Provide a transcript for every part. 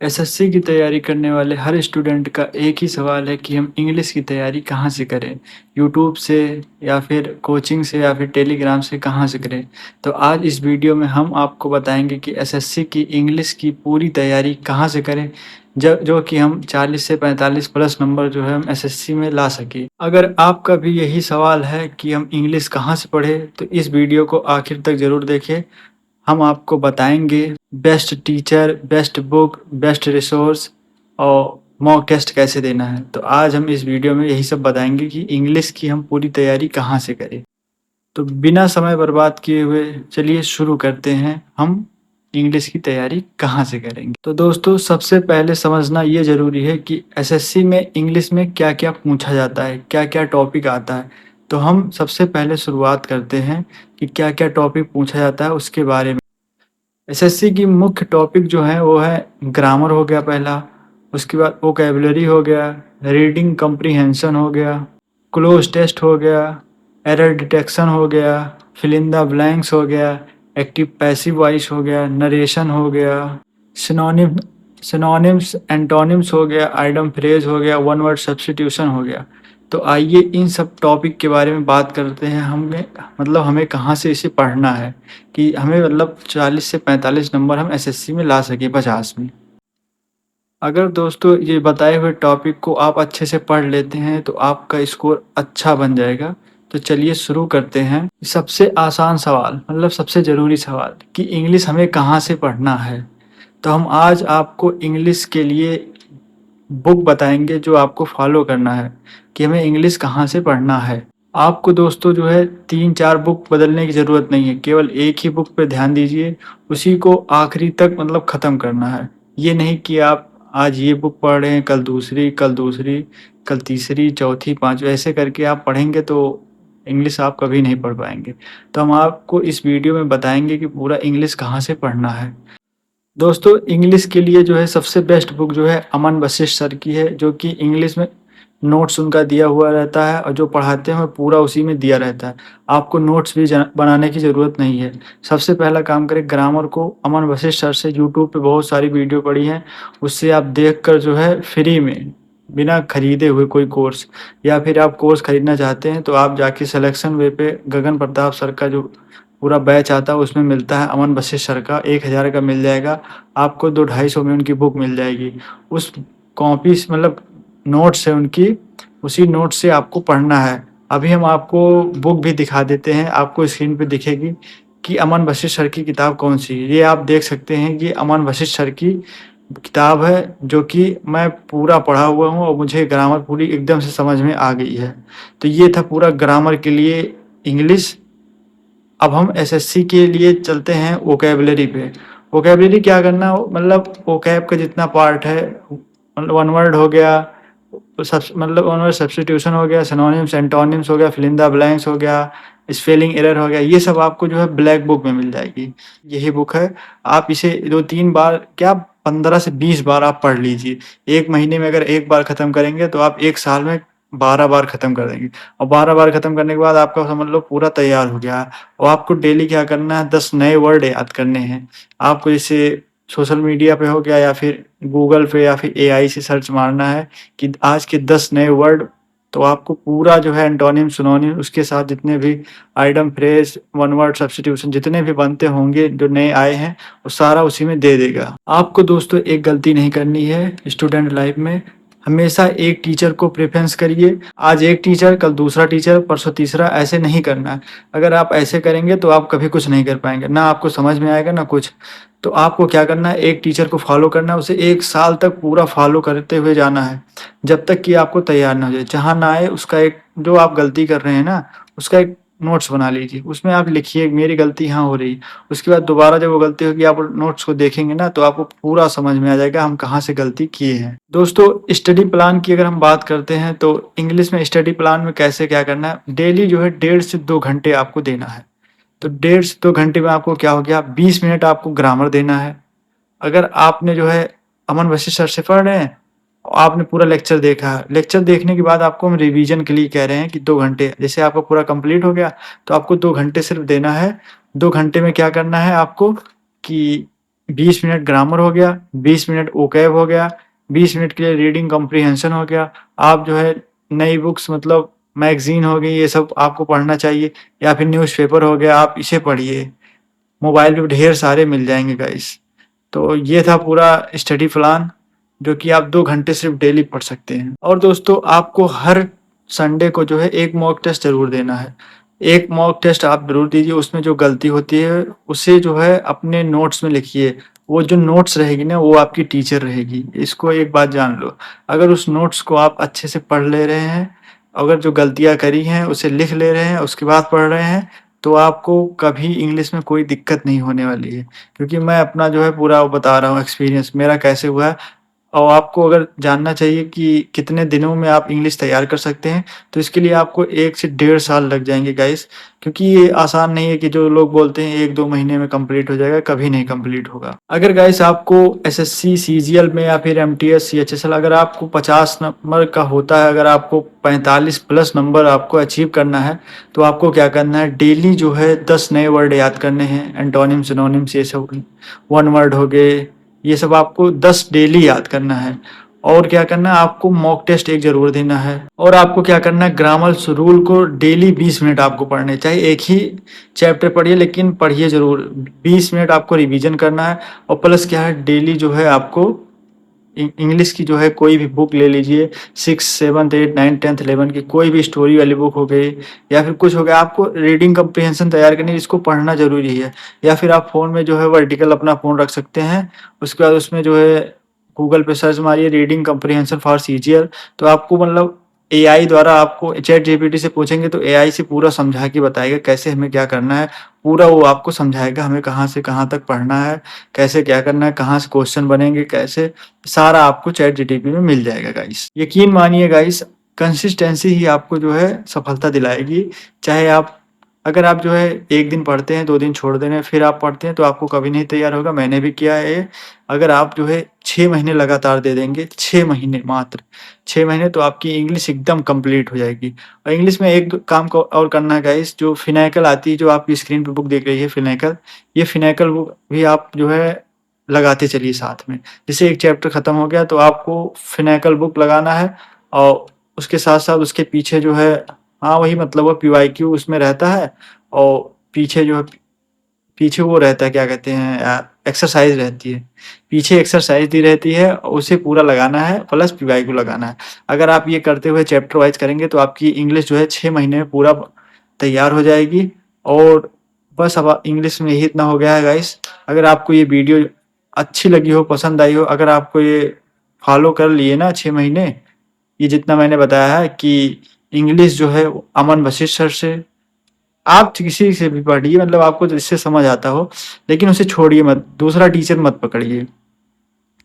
SSC की तैयारी करने वाले हर स्टूडेंट का एक ही सवाल है कि हम इंग्लिश की तैयारी कहाँ से करें? यूट्यूब से या फिर कोचिंग से या फिर टेलीग्राम से कहाँ से करें? तो आज इस वीडियो में हम आपको बताएंगे कि एसएससी की इंग्लिश की पूरी तैयारी कहाँ से करें जो कि हम 40 से 45 प्लस नंबर जो है हम एसएससी में ला सकें। अगर आपका भी यही सवाल है कि हम इंग्लिश कहाँ से पढ़ें तो इस वीडियो को आखिर तक ज़रूर देखें। हम आपको बताएंगे best teacher, best book, best resource और मॉक टेस्ट कैसे देना है। तो आज हम इस वीडियो में यही सब बताएंगे कि इंग्लिश की हम पूरी तैयारी कहाँ से करें। तो बिना समय बर्बाद किए हुए चलिए शुरू करते हैं, हम इंग्लिश की तैयारी कहाँ से करेंगे। तो दोस्तों सबसे पहले समझना ये ज़रूरी है कि एसएससी में इंग्लिश में क्या-क्या पूछा जाता है, क्या-क्या टॉपिक आता है। तो हम सबसे पहले शुरुआत करते हैं कि क्या-क्या टॉपिक पूछा जाता है उसके बारे में। एसएससी की मुख्य टॉपिक जो है वो है ग्रामर हो गया पहला, उसके बाद वोकैबुलरी हो गया, रीडिंग कम्प्रीहेंशन हो गया, क्लोज टेस्ट हो गया, एरर डिटेक्शन हो गया, फिल इन द ब्लैंक्स हो गया, एक्टिव पैसिव वॉइस हो गया, नरेशन हो गया, सिनोनिम सिनोनिम्स एंटोनिम्स हो गया, आइडम फ्रेज हो गया, वन वर्ड सब्स्टिट्यूशन हो गया। तो आइए इन सब टॉपिक के बारे में बात करते हैं। हमें कहाँ से इसे पढ़ना है कि हमें 40 से 45 नंबर हम एसएससी में ला सकें 50 में। अगर दोस्तों ये बताए हुए टॉपिक को आप अच्छे से पढ़ लेते हैं तो आपका स्कोर अच्छा बन जाएगा। तो चलिए शुरू करते हैं। सबसे आसान सवाल सबसे ज़रूरी सवाल कि इंग्लिश हमें कहाँ से पढ़ना है। तो हम आज आपको इंग्लिश के लिए बुक बताएंगे जो आपको फॉलो करना है कि हमें इंग्लिश कहाँ से पढ़ना है। आपको दोस्तों जो है 3-4 बुक बदलने की ज़रूरत नहीं है, केवल एक ही बुक पे ध्यान दीजिए, उसी को आखिरी तक ख़त्म करना है। ये नहीं कि आप आज ये बुक पढ़ रहे हैं, कल दूसरी, कल तीसरी, चौथी, पाँचवीं ऐसे करके आप पढ़ेंगे तो इंग्लिश आप कभी नहीं पढ़ पाएँगे। तो हम आपको इस वीडियो में बताएँगे कि पूरा इंग्लिश कहाँ से पढ़ना है। दोस्तों इंग्लिश के लिए जो है सबसे बेस्ट बुक जो है अमन वशिष्ठ सर की है, जो कि इंग्लिश में नोट्स उनका दिया हुआ रहता है और जो पढ़ाते हैं वो पूरा उसी में दिया रहता है। आपको नोट्स भी बनाने की ज़रूरत नहीं है। सबसे पहला काम करें, ग्रामर को अमन वशिष्ठ सर से यूट्यूब पे बहुत सारी वीडियो पड़ी हैं, उससे आप देख कर जो है फ्री में बिना खरीदे हुए कोई कोर्स, या फिर आप कोर्स खरीदना चाहते हैं तो आप जाके सिलेक्शन वे पे गगन प्रताप सर का जो पूरा बैच आता है उसमें मिलता है, अमन वशिष्ठ सर का 1000 का मिल जाएगा। आपको 2-250 में उनकी बुक मिल जाएगी। उस कॉपी से नोट्स है उनकी, उसी नोट्स से आपको पढ़ना है। अभी हम आपको बुक भी दिखा देते हैं, आपको स्क्रीन पे दिखेगी कि अमन वशिष्ठ सर की किताब कौन-सी है। ये आप देख सकते हैं कि अमन वशिष्ठ सर की किताब है, जो कि मैं पूरा पढ़ा हुआ हूँ और मुझे ग्रामर पूरी एकदम से समझ में आ गई है। तो ये था पूरा ग्रामर के लिए इंग्लिश। अब हम एसएससी के लिए चलते हैं वोकैबुलरी पे। वोकैबुलरी क्या करना, वोकैब का जितना पार्ट है, वन वर्ड हो गया, वन वर्ड सब्स्टिट्यूशन हो गया, सिनोनिम्स एंटोनिम्स हो गया, फिल इन द ब्लैंक्स हो गया, स्पेलिंग एरर हो गया, ये सब आपको जो है ब्लैक बुक में मिल जाएगी। यही बुक है, आप इसे 2-3 बार क्या 15 से 20 बार आप पढ़ लीजिए। 1 महीने में अगर 1 बार खत्म करेंगे तो आप 1 साल में 12 बार खत्म कर देंगे। और 12 बार खत्म करने के बाद आपका समझ लो पूरा तैयार हो गया है। और आपको डेली क्या करना है, 10 नए वर्ड याद करने हैं। आपको जैसे सोशल मीडिया पे हो गया या फिर गूगल पे या फिर एआई से सर्च मारना है कि आज के 10 नए वर्ड। तो आपको पूरा जो है एंटोनिम, सिनोनिम, उसके साथ जितने भी idem, phrase, one word substitution जितने भी बनते होंगे जो नए आए हैं, वो सारा उसी में दे देगा। आपको दोस्तों एक गलती नहीं करनी है स्टूडेंट लाइफ में। हमेशा एक टीचर को प्रेफ़रेंस करिए। आज एक टीचर, कल दूसरा टीचर, परसों तीसरा, ऐसे नहीं करना है। अगर आप ऐसे करेंगे तो आप कभी कुछ नहीं कर पाएँगे, ना आपको समझ में आएगा ना कुछ। तो आपको क्या करना है, एक टीचर को फ़ॉलो करना है, उसे 1 साल तक पूरा फ़ॉलो करते हुए जाना है, जब तक कि आपको तैयार ना हो जाए। जहाँ ना आए उसका एक, जो आप गलती कर रहे हैं ना, उसका एक नोट्स बना लीजिए। उसमें आप लिखिए मेरी गलती यहाँ हो रही है। उसके बाद दोबारा जब वो गलती होगी आप नोट्स को देखेंगे ना तो आपको पूरा समझ में आ जाएगा हम कहाँ से गलती किए हैं। दोस्तों स्टडी प्लान की अगर हम बात करते हैं तो इंग्लिश में स्टडी प्लान में कैसे क्या करना है, डेली जो है 1.5 से 2 घंटे आपको देना है। तो 1.5 से 2 घंटे में आपको क्या हो गया, 20 मिनट आपको ग्रामर देना है। अगर आपने जो है अमन वशिष्ठ सर से पढ़ रहे हैं, आपने पूरा लेक्चर देखा है, लेक्चर देखने के बाद आपको हम रिवीजन के लिए कह रहे हैं कि 2 घंटे, जैसे आपका पूरा कंप्लीट हो गया तो आपको 2 घंटे सिर्फ देना है। 2 घंटे में क्या करना है आपको कि 20 मिनट ग्रामर हो गया, 20 मिनट वोकैब हो गया, 20 मिनट के लिए रीडिंग कॉम्प्रिहेंशन हो गया। आप जो है नई बुक्स मतलब मैगज़ीन हो गई, ये सब आपको पढ़ना चाहिए, या फिर न्यूज़पेपर हो गया, आप इसे पढ़िए। मोबाइल पे ढेर सारे मिल जाएँगे गाइस। तो ये था पूरा स्टडी प्लान, जो कि आप 2 घंटे सिर्फ़ डेली पढ़ सकते हैं। और दोस्तों, आपको हर संडे को जो है एक मॉक टेस्ट ज़रूर देना है। एक मॉक टेस्ट आप ज़रूर दीजिए, उसमें जो गलती होती है उसे जो है अपने नोट्स में लिखिए। वो जो नोट्स रहेगी ना, वो आपकी टीचर रहेगी। इसको एक बात जान लो, अगर उस नोट्स को आप अच्छे से पढ़ ले रहे हैं, अगर जो गलतियाँ करी हैं उसे लिख ले रहे हैं, उसके बाद पढ़ रहे हैं, तो आपको कभी इंग्लिश में कोई दिक्कत नहीं होने वाली है। क्योंकि मैं अपना जो है पूरा बता रहा हूँ एक्सपीरियंस मेरा कैसे हुआ है। और आपको अगर जानना चाहिए कि कितने दिनों में आप इंग्लिश तैयार कर सकते हैं, तो इसके लिए आपको 1 से डेढ़ साल लग जाएँगे गाइस, क्योंकि ये आसान नहीं है कि जो लोग बोलते हैं 1-2 महीने में कंप्लीट हो जाएगा, कभी नहीं कंप्लीट होगा। अगर गाइस आपको एसएससी, सीजीएल में या फिर एमटीएस, सीएचएसएल अगर आपको 50 नंबर का होता है, अगर आपको 45 प्लस नंबर आपको अचीव करना है, तो आपको क्या करना है, डेली जो है 10 नए वर्ड याद करने हैं, एंटोनिम, सिनोनिम्स, ये सब 1 वर्ड हो गए, ये सब आपको 10 डेली याद करना है। और क्या करना है, आपको मॉक टेस्ट एक ज़रूर देना है। और आपको क्या करना है, ग्रामर्स रूल को डेली 20 मिनट आपको पढ़ने, चाहे एक ही चैप्टर पढ़िए लेकिन पढ़िए ज़रूर। 20 मिनट आपको रिवीजन करना है। और प्लस क्या है, डेली जो है आपको इंग्लिश की जो है कोई भी बुक ले लीजिए, 6, 7, 8, 9, 10, 11 की कोई भी स्टोरी वाली बुक हो गई, या फिर कुछ हो गया, आपको रीडिंग कम्प्रिहेंशन तैयार करनी है, इसको पढ़ना ज़रूरी है। या फिर आप फ़ोन में जो है वर्टिकल अपना फ़ोन रख सकते हैं, उसके बाद उसमें जो है गूगल पे सर्च मारिए रीडिंग कम्प्रिहेंशन फॉर सीजीएल, तो आपको मतलब एआई द्वारा, आपको चैट जीपीटी से पूछेंगे तो एआई से पूरा समझा के बताएगा कैसे हमें क्या करना है। पूरा वो आपको समझाएगा हमें कहाँ से कहाँ तक पढ़ना है, कैसे क्या करना है, कहाँ से क्वेश्चन बनेंगे, कैसे, सारा आपको चैट जीटीपी में मिल जाएगा गाइस। यकीन मानिए गाइस, कंसिस्टेंसी ही आपको जो है सफलता दिलाएगी। चाहे आप, अगर आप जो है 1 दिन पढ़ते हैं, 2 दिन छोड़ दे रहे हैं, फिर आप पढ़ते हैं, तो आपको कभी नहीं तैयार होगा। मैंने भी किया है ये। अगर आप जो है 6 महीने लगातार दे देंगे, 6 महीने मात्र, 6 महीने, तो आपकी इंग्लिश एकदम कंप्लीट हो जाएगी। और इंग्लिश में एक काम को और करना है गाइस, जो फिनाइकल आती है, जो आपकी स्क्रीन पे बुक दिख रही है फिनाइकल, ये फिनाइकल बुक भी आप जो है लगाते चलिए साथ में। जैसे एक चैप्टर खत्म हो गया तो आपको फिनाइकल बुक लगाना है, और उसके साथ-साथ उसके पीछे जो है, हाँ, वही मतलब वो पीवाईक्यू उसमें रहता है, और पीछे जो है, पीछे वो रहता है, क्या कहते हैं यार, एक्सरसाइज़ रहती है। पीछे एक्सरसाइज़ दी रहती है, उसे पूरा लगाना है, प्लस पीवाईक्यू लगाना है। अगर आप ये करते हुए चैप्टर वाइज़ करेंगे तो आपकी इंग्लिश जो है 6 महीने में पूरा तैयार हो जाएगी। और बस अब इंग्लिश में ही इतना हो गया है गाइस। अगर आपको ये वीडियो अच्छी लगी हो, पसंद आई हो, अगर आपको ये फॉलो कर लिए ना 6 महीने, ये जितना मैंने बताया है कि इंग्लिश जो है अमन वशिष्ठ सर से, आप किसी से भी पढ़िए, मतलब आपको जिससे समझ आता हो, लेकिन उसे छोड़िए मत, दूसरा टीचर मत पकड़िए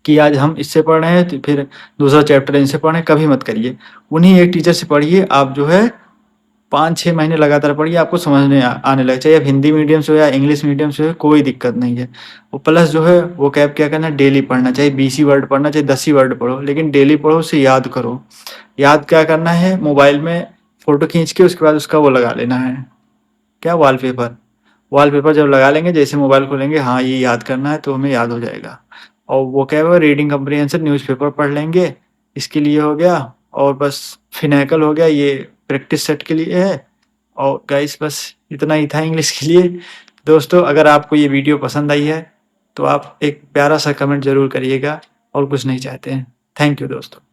कि आज हम इससे पढ़ रहे हैं तो फिर दूसरा चैप्टर इनसे पढ़ें, कभी मत करिए। उन्हीं एक टीचर से पढ़िए, आप जो है 5-6 महीने लगातार पढ़िए, आपको समझ आने लगे, चाहे आप हिंदी मीडियम से हो या इंग्लिश मीडियम से हो, कोई दिक्कत नहीं है। और प्लस जो है वोकैब क्या करना है, डेली पढ़ना, चाहे 20 ही वर्ड पढ़ना, चाहे 10 ही वर्ड पढ़ो, लेकिन डेली पढ़ो, उसे याद करो। याद क्या करना है, मोबाइल में फ़ोटो खींच के उसके बाद उसका वो लगा लेना है, क्या, वॉलपेपर। वॉलपेपर जब लगा लेंगे, जैसे मोबाइल खोलेंगे, हाँ, ये याद करना है, तो हमें याद हो जाएगा। और वो क्या है, रीडिंग कम्प्रिहेंशन न्यूज़पेपर पढ़ लेंगे, इसके लिए हो गया। और बस फिनाइकल हो गया, ये प्रैक्टिस सेट के लिए है। और गाइस बस इतना ही था इंग्लिश के लिए। दोस्तों, अगर आपको ये वीडियो पसंद आई है, तो आप एक प्यारा सा कमेंट ज़रूर करिएगा, और कुछ नहीं चाहते हैं। थैंक यू दोस्तों।